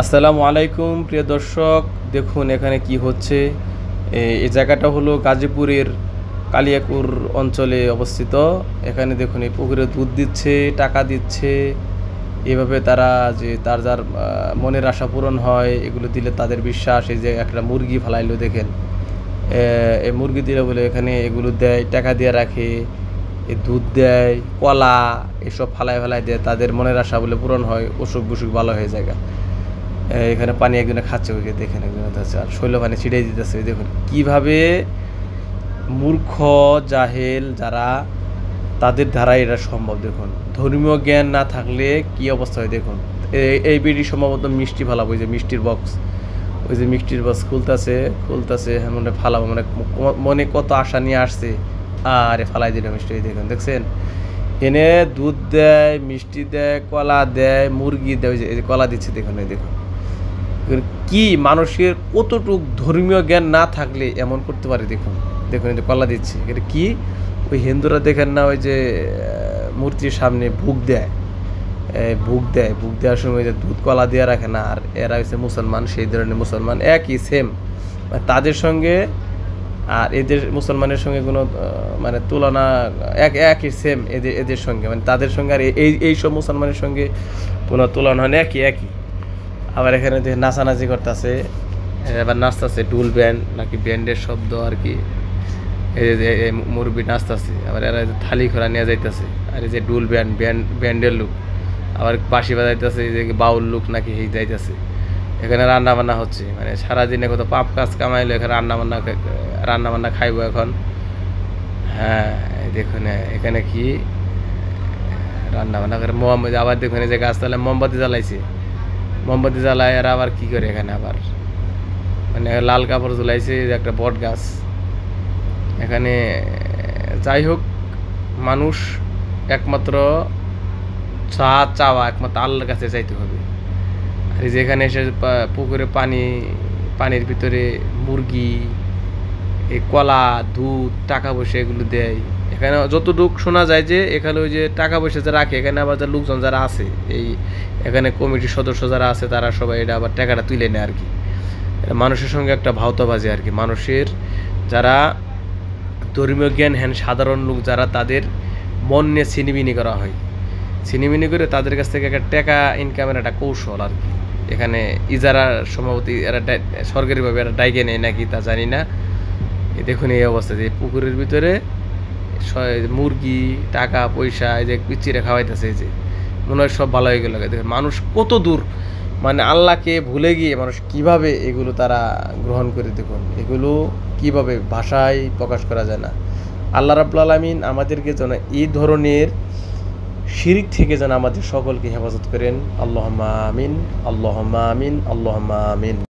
আসসালামু আলাইকুম প্রিয় দর্শক, দেখুন এখানে কি হচ্ছে। এই জায়গাটা হলো গাজীপুরের কালিয়াকুর অঞ্চলে অবস্থিত। এখানে দেখুন এই পুকুরে দুধ দিচ্ছে, টাকা দিচ্ছে। এভাবে তারা যে যার মনের আশা পূরণ হয়, এগুলো দিলে তাদের বিশ্বাস। এই যে একটা মুরগি ফালাইলো দেখেন, এই মুরগি দিলে বলে এখানে এগুলো দেয়, টাকা দিয়ে রাখে, এই দুধ দেয়, কলা, এসব ফালায় ফালায় দেয়, তাদের মনের আশা বলে পূরণ হয়, অসুখ বিসুখ ভালো হয়ে যায়। এখানে পানি একজনে খাচ্ছে, ওইকে দেখেন একজনে খাচ্ছে, আর শৈল পানি ছিটাই দিতেছে। দেখুন কিভাবে মূর্খ জাহেল যারা, তাদের দ্বারাই এটা সম্ভব। দেখুন ধর্মীয় জ্ঞান না থাকলে কি অবস্থা হয় দেখুন। এই বিড়ি সম্ভবত মিষ্টি ফালাবো, ওই যে মিষ্টির বক্স, ওই যে মিষ্টির বক্স খুলতেছে মনে ফালাবো, মানে মনে কত আশা নিয়ে আসছে, আরে ফালাই দিল মিষ্টি। দেখুন দেখছেন, এনে দুধ দেয়, মিষ্টি দেয়, কলা দেয়, মুরগি দেয়, ওই যে কলা দিচ্ছে দেখুন। এই দেখুন কি মানুষের কতটুক ধর্মীয় জ্ঞান না থাকলে এমন করতে পারে। দেখুন দেখুন, এই যে কলা দিচ্ছে, এটা কি ওই হিন্দুরা দেখেন না, ওই যে মূর্তির সামনে ভোগ দেয়, ভোগ দেওয়ার সময় যে দুধ কলা দিয়ে রাখে না, আর এরা হচ্ছে মুসলমান, সেই ধরনের মুসলমান একই সেম, তাদের সঙ্গে আর এদের মুসলমানের সঙ্গে কোনো মানে তুলনা, একই সেম এদের সঙ্গে, মানে তাদের সঙ্গে আর এইসব মুসলমানের সঙ্গে কোনো তুলনা হয় না, একই। আবার এখানে দেখে নাচানাচি করতেছে, এবার নাচতেছে ডুল ব্যান্ড নাকি ব্যান্ডের শব্দ আর কি। এই যে মুরব্বী নাচতেছে, আবার এরা থালি খোলা নিয়ে যাইতেছে, আর এই যে ডুল ব্যান্ডের লোক, আবার বাঁশি বাজাইতেছে, এই যে বাউল লোক নাকি এই যাইতেছে। এখানে রান্না বান্না হচ্ছে, মানে সারাদিনে কত পাপ কাজ কামাইলো, এখানে রান্না বান্না খাইবো এখন। হ্যাঁ দেখুন এখানে কি রান্না বান্না করে, আবার দেখুন এই যে গাছতলায় মোমবাতি জ্বালায় এরা। আবার কি করে এখানে, আবার মানে লাল কাপড় ঝুলাইছে, যে একটা বট গাছ এখানে। যাই হোক, মানুষ একমাত্র চাওয়া একমাত্র আল্লাহর কাছে চাইতে হবে। আর যেখানে এসে পুকুরে পানির ভিতরে মুরগি, এই কলা, দুধ, টাকা পয়সা এগুলো দেয়। এখানে যতটুক শোনা যায় যে এখানে ওই যে টাকা পয়সা যে রাখে, এখানে আবার যে লোকজন যারা আছে, এখানে কমিটির সদস্য যারা আছে, তারা সবাই এটা আবার টাকাটা তুলে নেয় আর কি। মানুষের সঙ্গে একটা ভাওতাবাজি আর কি। মানুষের যারা ধর্মীয় জ্ঞানহীন সাধারণ লোক যারা, তাদের মন নিয়ে ছিনিমিনি করা হয়, ছিনিমিনি করে তাদের কাছ থেকে একটা টাকা ইনকামের একটা কৌশল আর কি। এখানে ইজারা সম্ভবত এরা সরকারিভাবে এরা ডাইকে নেয় নাকি তা জানি না। দেখুন এই অবস্থা, যে পুকুরের ভিতরে মুরগি, টাকা পয়সা, এই যে পিচ্চিরে খাওয়াইতেছে, এই যে মনে হয় সব ভালো হয়ে গেল। দেখুন মানুষ কত দূর, মানে আল্লাহকে ভুলে গিয়ে মানুষ কিভাবে এগুলো তারা গ্রহণ করে। দেখুন এগুলো কিভাবে ভাষায় প্রকাশ করা যায় না। আল্লাহ রাব্বুল আলামিন আমাদেরকে যেন এই ধরনের শিরক থেকে যেন আমাদের সকলকে হেফাজত করেন। আল্লাহুম্মা আমিন, আল্লাহুম্মা আমিন, আল্লাহুম্মা আমিন।